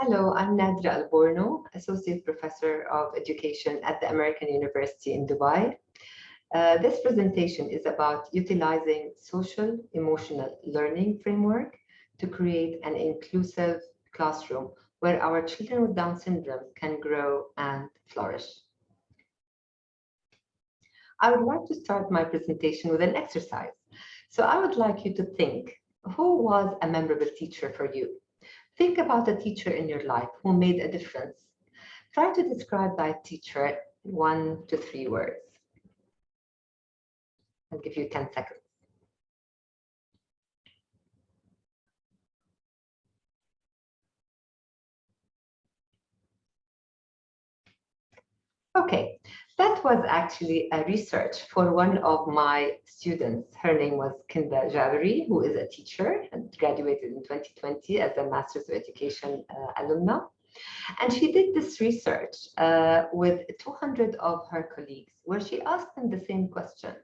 Hello, I'm Nadera Alborno, Associate Professor of Education at the American University in Dubai. This presentation is about utilizing social emotional learning framework to create an inclusive classroom where our children with Down syndrome can grow and flourish. I would like to start my presentation with an exercise. So I would like you to think, who was a memorable teacher for you? Think about a teacher in your life who made a difference. Try to describe that teacher in 1 to 3 words. I'll give you 10 seconds. Okay, that was actually a research for one of my students. Her name was Kinda Jabari, who is a teacher and graduated in 2020 as a Master's of Education alumna. And she did this research with 200 of her colleagues, where she asked them the same question.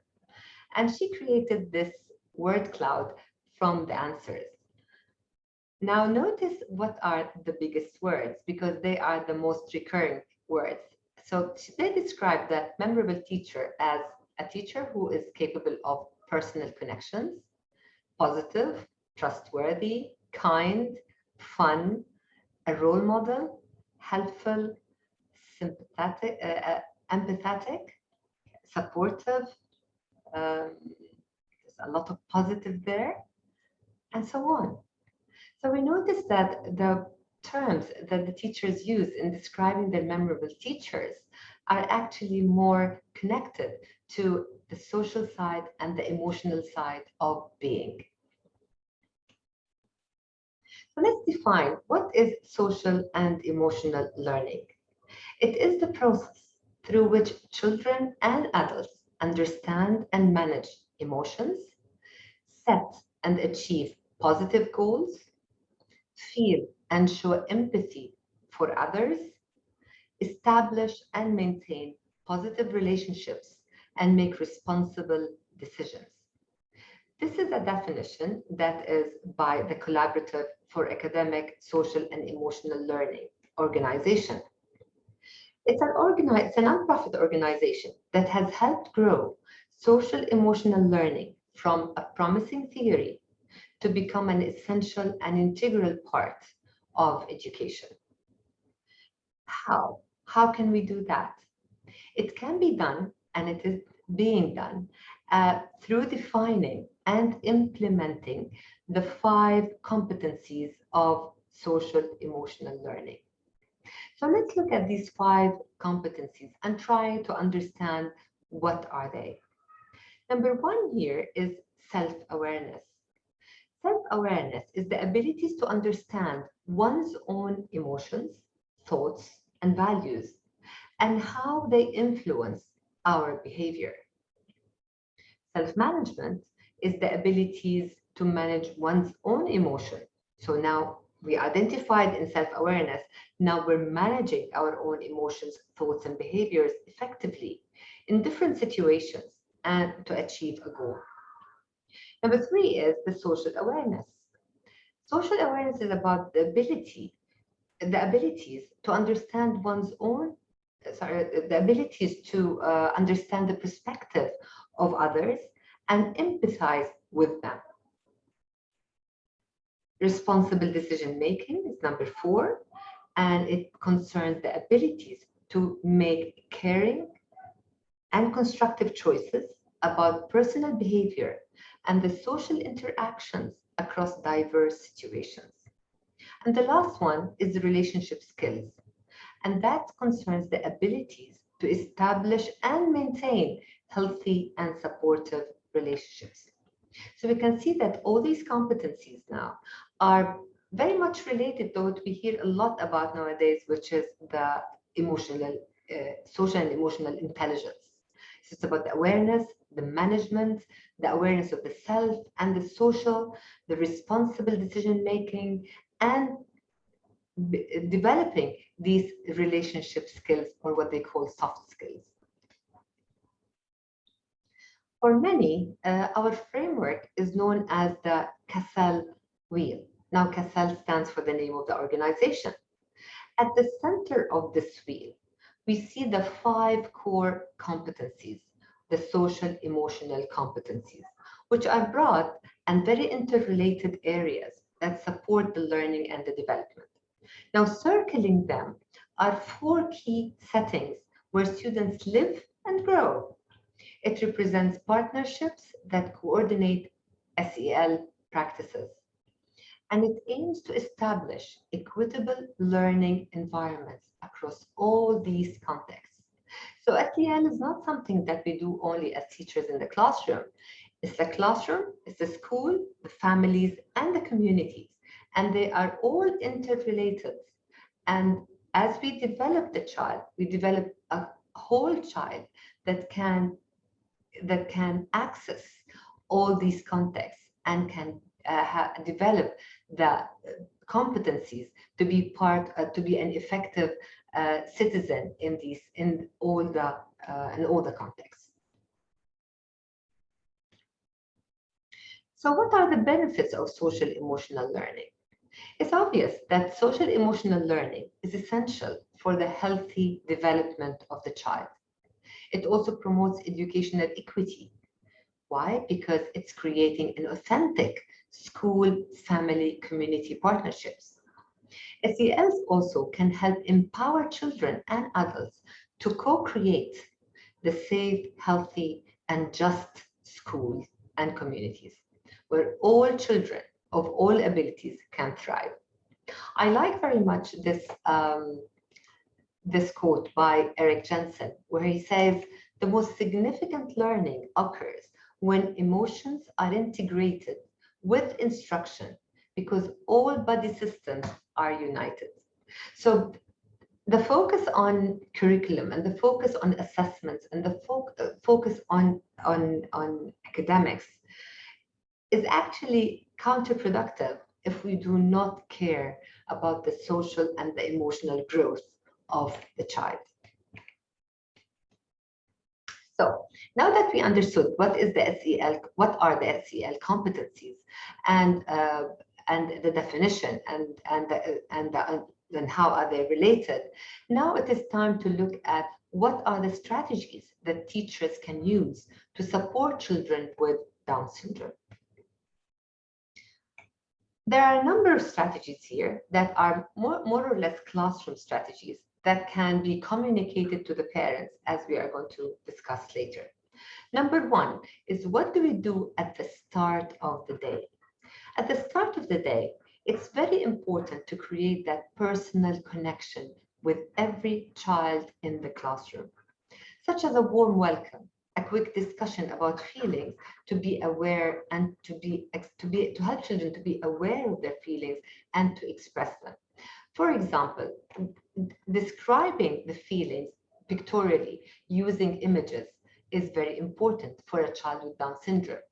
And she created this word cloud from the answers. Now notice what are the biggest words, because they are the most recurring words. So they describe that memorable teacher as a teacher who is capable of personal connections, positive, trustworthy, kind, fun, a role model, helpful, sympathetic, empathetic, supportive. There's a lot of positive there, and so on. So we notice that the terms that the teachers use in describing their memorable teachers are actually more connected to the social side and the emotional side of being. So let's define what is social and emotional learning. It is the process through which children and adults understand and manage emotions, set and achieve positive goals, feel and show empathy for others, establish and maintain positive relationships, and make responsible decisions. This is a definition that is by the Collaborative for Academic, Social, and Emotional Learning organization. It's a nonprofit organization that has helped grow social emotional learning from a promising theory to become an essential and integral part of education. How? How can we do that? It can be done, and it is being done, through defining and implementing the 5 competencies of social emotional learning. So let's look at these 5 competencies and try to understand what are they. Number 1 here is self-awareness. Self-awareness is the ability to understand one's own emotions, thoughts, and values, and how they influence our behavior. Self-management is the abilities to manage one's own emotion. So now we identified in self-awareness, now we're managing our own emotions, thoughts, and behaviors effectively in different situations and to achieve a goal. Number 3 is the social awareness. Social awareness is about the abilities to understand one's own, the abilities to understand the perspective of others and empathize with them. Responsible decision making is number 4, and it concerns the abilities to make caring and constructive choices about personal behavior and the social interactions across diverse situations. And the last one is the relationship skills, and that concerns the abilities to establish and maintain healthy and supportive relationships. So we can see that all these competencies now are very much related to what we hear a lot about nowadays, which is the social and emotional intelligence. So it's about the awareness, the management, the awareness of the self and the social, the responsible decision making, and developing these relationship skills, or what they call soft skills. For many, our framework is known as the CASEL wheel. Now, CASEL stands for the name of the organization. At the center of this wheel, we see the 5 core competencies, the social emotional competencies, which are broad and very interrelated areas that support the learning and the development. Now, circling them are 4 key settings where students live and grow. It represents partnerships that coordinate SEL practices, and it aims to establish equitable learning environments across all these contexts. So SEL is not something that we do only as teachers in the classroom. It's the classroom, it's the school, the families, and the communities, and they are all interrelated. And as we develop the child, we develop a whole child that can access all these contexts and can develop the competencies to be to be an effective citizen in all the contexts. So what are the benefits of social emotional learning? It's obvious that social emotional learning is essential for the healthy development of the child. It also promotes educational equity. Why? Because it's creating an authentic school, family, community partnerships. SELs also can help empower children and adults to co-create the safe, healthy, and just schools and communities where all children of all abilities can thrive. I like very much this quote by Eric Jensen, where he says, the most significant learning occurs when emotions are integrated with instruction because all body systems are united. So the focus on curriculum and the focus on assessments and the focus on academics is actually counterproductive if we do not care about the social and the emotional growth of the child. So now that we understood what is the SEL, what are the SEL competencies, and the definition and how are they related, now it is time to look at what are the strategies that teachers can use to support children with Down syndrome. There are a number of strategies here that are more or less classroom strategies that can be communicated to the parents, as we are going to discuss later. Number 1 is, what do we do at the start of the day? At the start of the day, it's very important to create that personal connection with every child in the classroom, such as a warm welcome, a quick discussion about feelings, to be aware and to help children to be aware of their feelings and to express them. For example, describing the feelings pictorially using images is very important for a child with Down syndrome,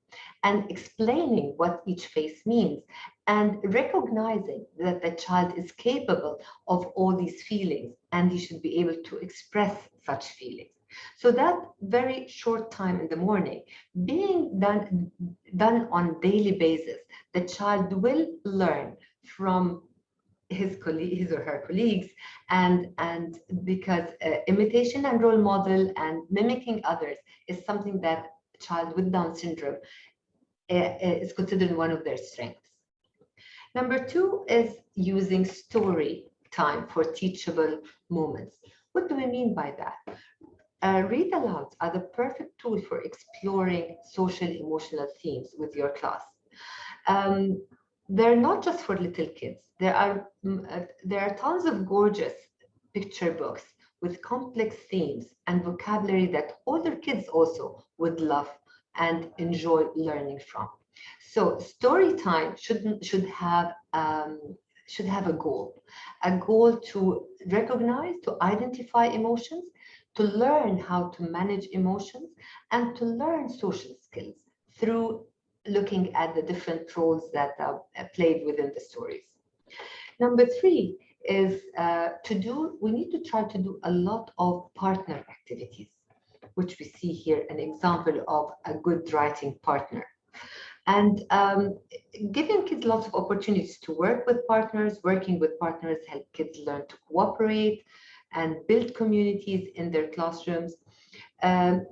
and explaining what each face means and recognizing that the child is capable of all these feelings and he should be able to express such feelings. So that very short time in the morning being done on daily basis, the child will learn from his or her colleagues, and because imitation and role model and mimicking others is something that a child with Down syndrome is considered one of their strengths. Number 2 is using story time for teachable moments. What do we mean by that? Read alouds are the perfect tool for exploring social emotional themes with your class. They're not just for little kids. There are tons of gorgeous picture books with complex themes and vocabulary that older kids also would love and enjoy learning from. So story time should have a goal to recognize, to identify emotions, to learn how to manage emotions, and to learn social skills through looking at the different roles that are played within the stories. Number 3 is we need to try to do a lot of partner activities, which we see here an example of a good writing partner. And giving kids lots of opportunities to work with partners. Working with partners help kids learn to cooperate and build communities in their classrooms.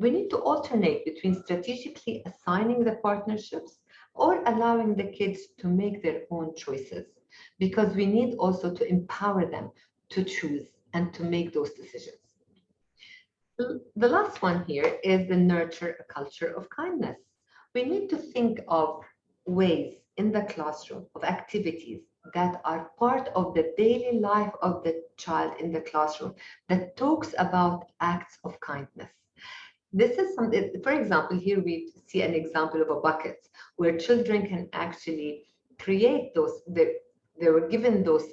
We need to alternate between strategically assigning the partnerships or allowing the kids to make their own choices, because we need also to empower them to choose and to make those decisions. The last one here is the nurture a culture of kindness. We need to think of ways in the classroom, of activities that are part of the daily life of the child in the classroom that talks about acts of kindness. This is something, for example, here we see an example of a bucket where children can actually create those, they were given those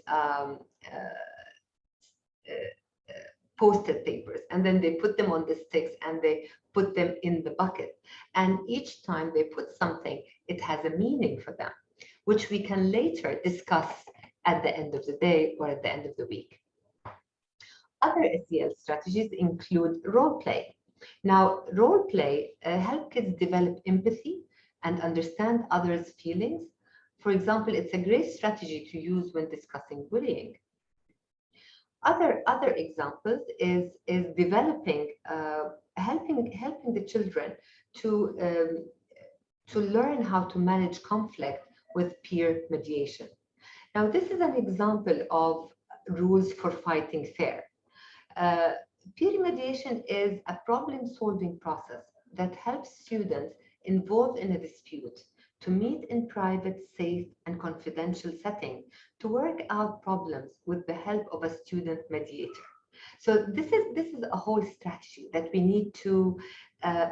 post-it papers, and then they put them on the sticks and they put them in the bucket. And each time they put something, it has a meaning for them, which we can later discuss at the end of the day or at the end of the week. Other SEL strategies include role play. Now, role play helps kids develop empathy and understand others' feelings. For example, it's a great strategy to use when discussing bullying. Other examples is developing, helping the children to learn how to manage conflict with peer mediation. Now, this is an example of rules for fighting fair. Peer mediation is a problem-solving process that helps students involved in a dispute to meet in private, safe, and confidential setting to work out problems with the help of a student mediator. So this is a whole strategy that we need to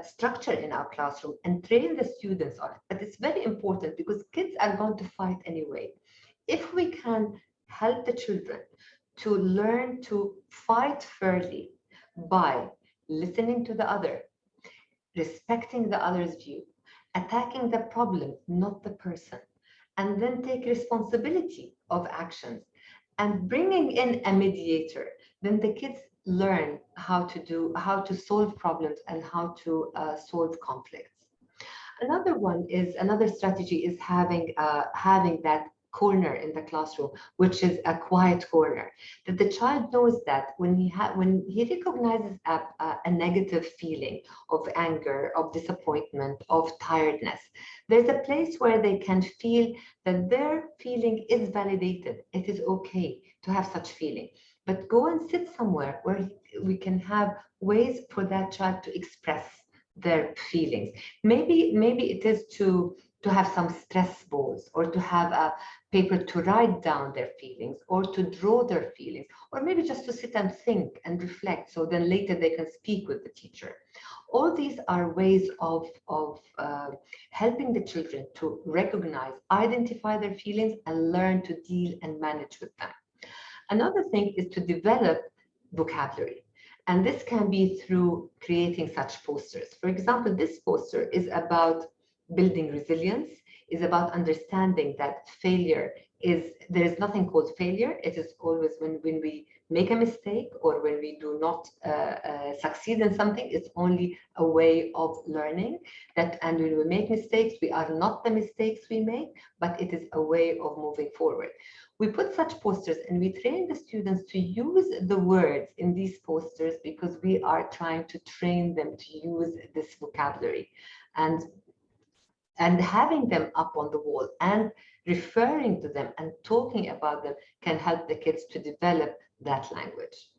structure in our classroom and train the students on it. But it's very important because kids are going to fight anyway. If we can help the children to learn to fight fairly by listening to the other, respecting the other's view, attacking the problem, not the person, and then take responsibility of actions and bringing in a mediator, then the kids learn how to solve problems and how to solve conflicts. Another strategy is having that corner in the classroom, which is a quiet corner, that the child knows that when he recognizes a negative feeling of anger, of disappointment, of tiredness, there's a place where they can feel that their feeling is validated. It is okay to have such feeling, but go and sit somewhere where we can have ways for that child to express their feelings. Maybe it is to have some stress balls, or to have a paper to write down their feelings, or to draw their feelings, or maybe just to sit and think and reflect, so then later they can speak with the teacher. All these are ways of helping the children to recognize, identify their feelings, and learn to deal and manage with them. Another thing is to develop vocabulary. And this can be through creating such posters. For example, this poster is about building resilience, is about understanding that there is nothing called failure. It is always when we make a mistake or when we do not succeed in something, it's only a way of learning. And when we make mistakes, we are not the mistakes we make, but it is a way of moving forward. We put such posters and we train the students to use the words in these posters because we are trying to train them to use this vocabulary. And having them up on the wall and referring to them and talking about them can help the kids to develop that language.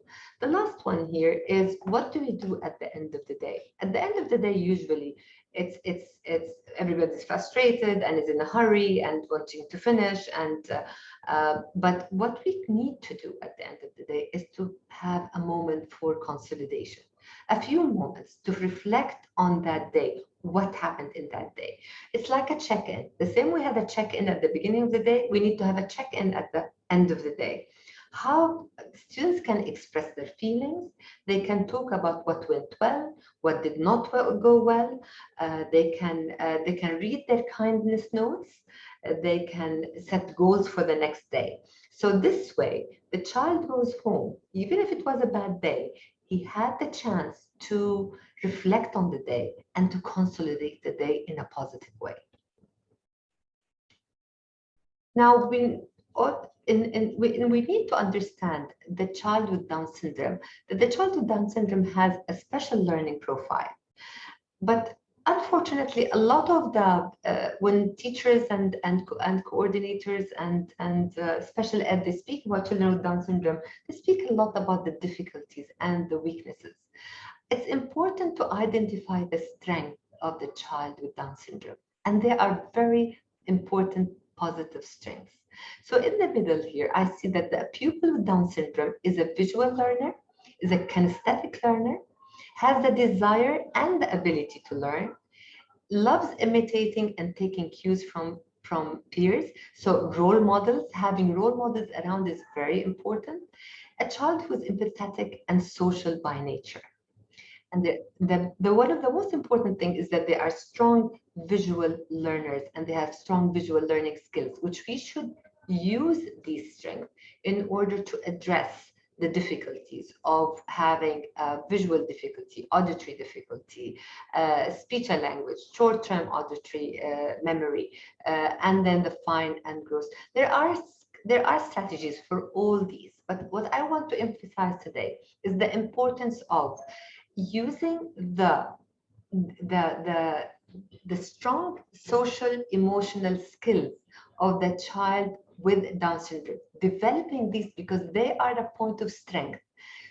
The last one here is, what do we do at the end of the day? At the end of the day, usually it's everybody's frustrated and is in a hurry and wanting to finish. But what we need to do at the end of the day is to have a moment for consolidation, a few moments to reflect on that day. What happened in that day? It's like a check-in. The same way we had a check-in at the beginning of the day, we need to have a check-in at the end of the day. How students can express their feelings, they can talk about what went well, what did not go well, they can read their kindness notes, they can set goals for the next day. So this way, the child goes home, even if it was a bad day, he had the chance to reflect on the day and to consolidate the day in a positive way. Now, we need to understand the child with Down syndrome, that the child with Down syndrome has a special learning profile. But unfortunately, a lot of the when teachers and coordinators and special ed, they speak about children with Down syndrome, they speak a lot about the difficulties and the weaknesses. It's important to identify the strength of the child with Down syndrome, and there are very important positive strengths. So in the middle here, I see that the pupil with Down syndrome is a visual learner, is a kinesthetic learner, has the desire and the ability to learn, loves imitating and taking cues from peers. So role models, having role models around is very important. A child who is empathetic and social by nature. And the one of the most important thing is that they are strong visual learners and they have strong visual learning skills, which we should use these strengths in order to address the difficulties of having visual difficulty, auditory difficulty, speech and language, short-term auditory memory, and then the fine and gross. There are strategies for all these, but what I want to emphasize today is the importance of using the strong social emotional skills of the child with Down syndrome, developing these because they are a point of strength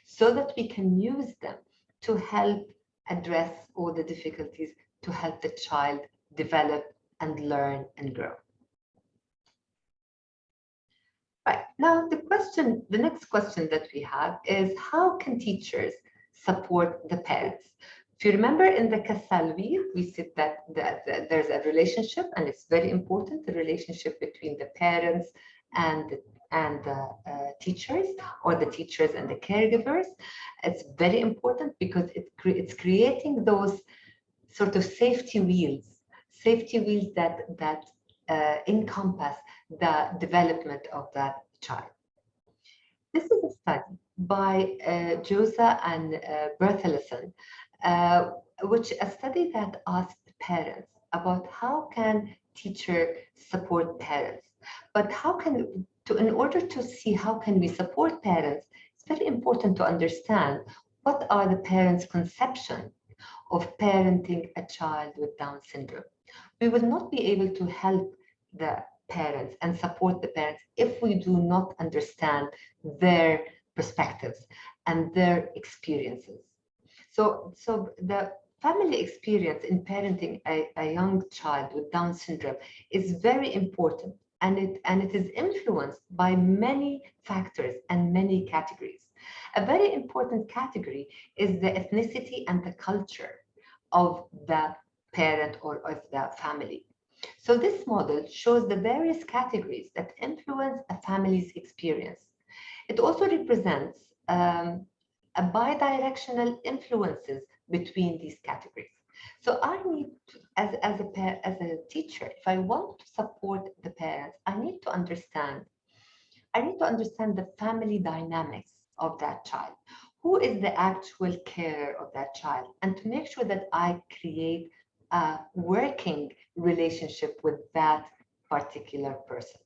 so that we can use them to help address all the difficulties, to help the child develop and learn and grow. Right, now the next question that we have is, how can teachers support the parents? If you remember in the Kassalvi, we said that there's a relationship, and it's very important, the relationship between the parents and the teachers, or the teachers and the caregivers. It's very important because it's creating those sort of safety wheels that encompass the development of that child. This is a study by Josa and Berthelsen, which a study that asked parents about how can teacher support parents. But in order to see how can we support parents, it's very important to understand what are the parents' conception of parenting a child with Down syndrome. We will not be able to help the parents and support the parents if we do not understand their perspectives and their experiences. So the family experience in parenting a young child with Down syndrome is very important, and it is influenced by many factors and many categories. A very important category is the ethnicity and the culture of the parent or of the family. So this model shows the various categories that influence a family's experience. It also represents a bidirectional influences between these categories. So I need to, as a teacher, if I want to support the parents, I need to understand the family dynamics of that child. Who is the actual carer of that child? And to make sure that I create a working relationship with that particular person.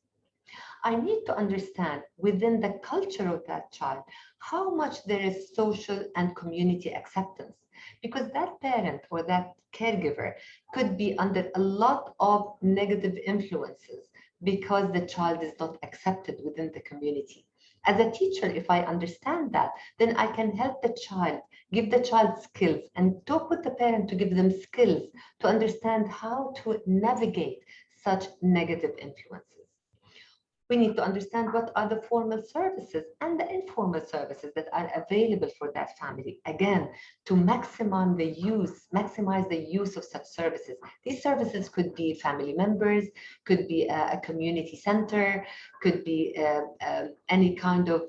I need to understand within the culture of that child how much there is social and community acceptance, because that parent or that caregiver could be under a lot of negative influences because the child is not accepted within the community. As a teacher, if I understand that, then I can help the child, give the child skills, and talk with the parent to give them skills to understand how to navigate such negative influences. We need to understand what are the formal services and the informal services that are available for that family. Again, to maximize the use of such services. These services could be family members, could be a community center, could be any kind of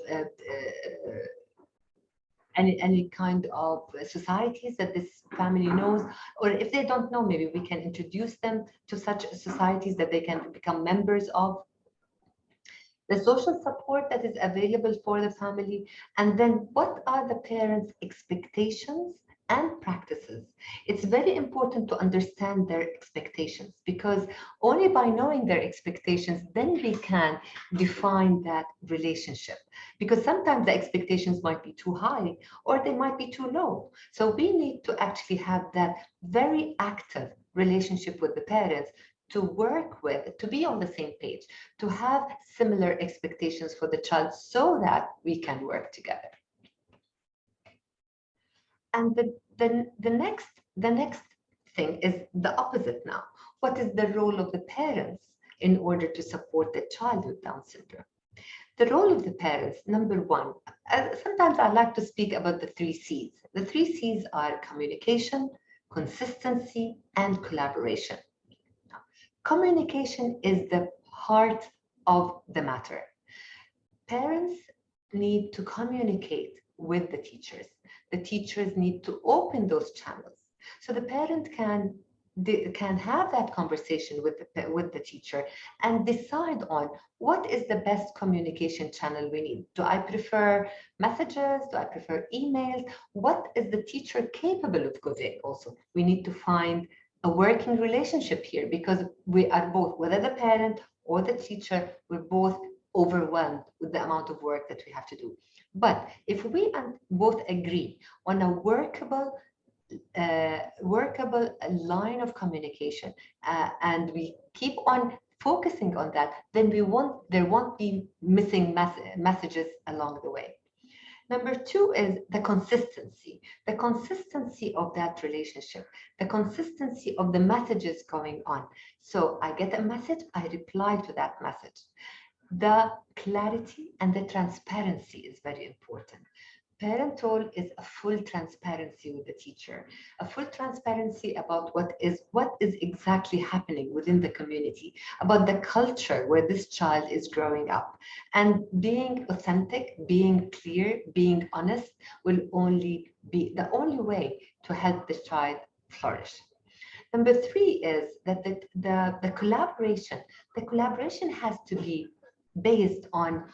societies that this family knows, or if they don't know, maybe we can introduce them to such societies that they can become members of. The social support that is available for the family, and then what are the parents' expectations and practices, it's very important to understand their expectations, because only by knowing their expectations, then we can define that relationship. Because sometimes the expectations might be too high or they might be too low. So we need to actually have that very active relationship with the parents, to work with, to be on the same page, to have similar expectations for the child so that we can work together. And the next thing is the opposite now. What is the role of the parents in order to support the child with Down syndrome? The role of the parents, number one, sometimes I like to speak about the 3 C's. The 3 C's are communication, consistency, and collaboration. Now, communication is the heart of the matter. Parents need to communicate with the teachers. The teachers need to open those channels so the parent can have that conversation with the teacher and decide on what is the best communication channel we need. Do I prefer messages? Do I prefer emails? What is the teacher capable of giving? Also, we need to find a working relationship here, because we are both, whether the parent or the teacher, we're both overwhelmed with the amount of work that we have to do. But if we both agree on a workable line of communication, and we keep on focusing on that, then there won't be missing messages along the way. Number 2 is the consistency of that relationship, the consistency of the messages going on. So I get a message, I reply to that message. The clarity and the transparency is very important. Parent role is a full transparency with the teacher, a full transparency about what is exactly happening within the community, about the culture where this child is growing up. And being authentic, being clear, being honest will only be the only way to help this child flourish. Number 3 is that the collaboration has to be based on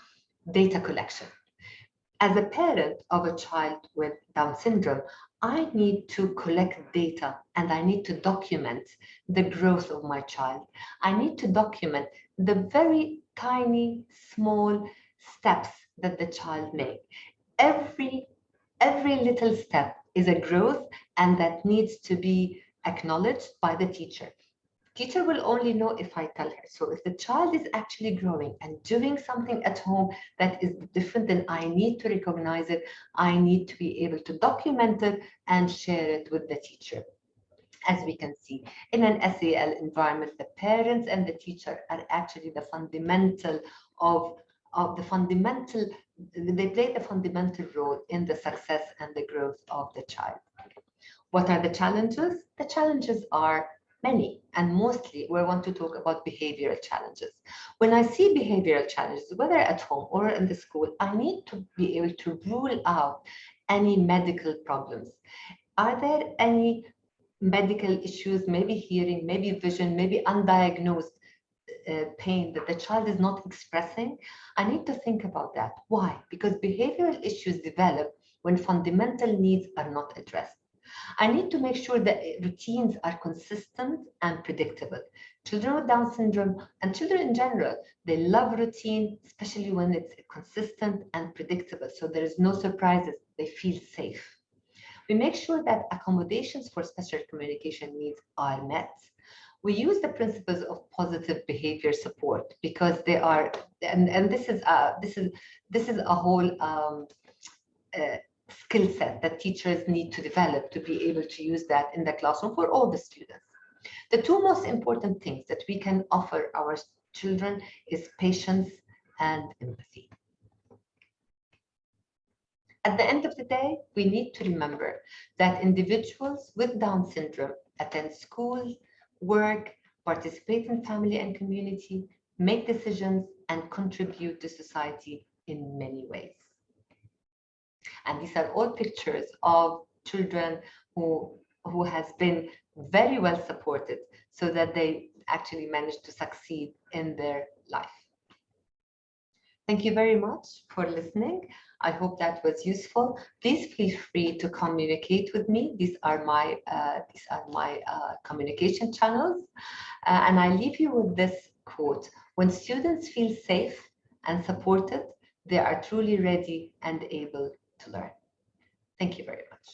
data collection. As a parent of a child with Down syndrome, I need to collect data and I need to document the growth of my child. I need to document the very tiny, small steps that the child makes. Every little step is a growth, and that needs to be acknowledged by the teacher. Teacher will only know if I tell her. So if the child is actually growing and doing something at home that is different, then I need to recognize it. I need to be able to document it and share it with the teacher. As we can see, in an SAL environment, the parents and the teacher are actually the fundamental they play the fundamental role in the success and the growth of the child. What are the challenges? The challenges are many, and mostly we want to talk about behavioral challenges. When I see behavioral challenges, whether at home or in the school, I need to be able to rule out any medical problems. Are there any medical issues, maybe hearing, maybe vision, maybe undiagnosed pain that the child is not expressing? I need to think about that. Why? Because behavioral issues develop when fundamental needs are not addressed. I need to make sure that routines are consistent and predictable. Children with Down syndrome and children in general, they love routine, especially when it's consistent and predictable. So there is no surprises. They feel safe. We make sure that accommodations for special communication needs are met. We use the principles of positive behavior support because they are, and this is a whole skill set that teachers need to develop to be able to use that in the classroom for all the students. The 2 most important things that we can offer our children is patience and empathy. At the end of the day, we need to remember that individuals with Down syndrome attend school, work, participate in family and community, make decisions, and contribute to society in many ways. And these are all pictures of children who has been very well supported so that they actually managed to succeed in their life. Thank you very much for listening. I hope that was useful. Please feel free to communicate with me. These are my communication channels. And I leave you with this quote: when students feel safe and supported, they are truly ready and able to learn. Thank you very much.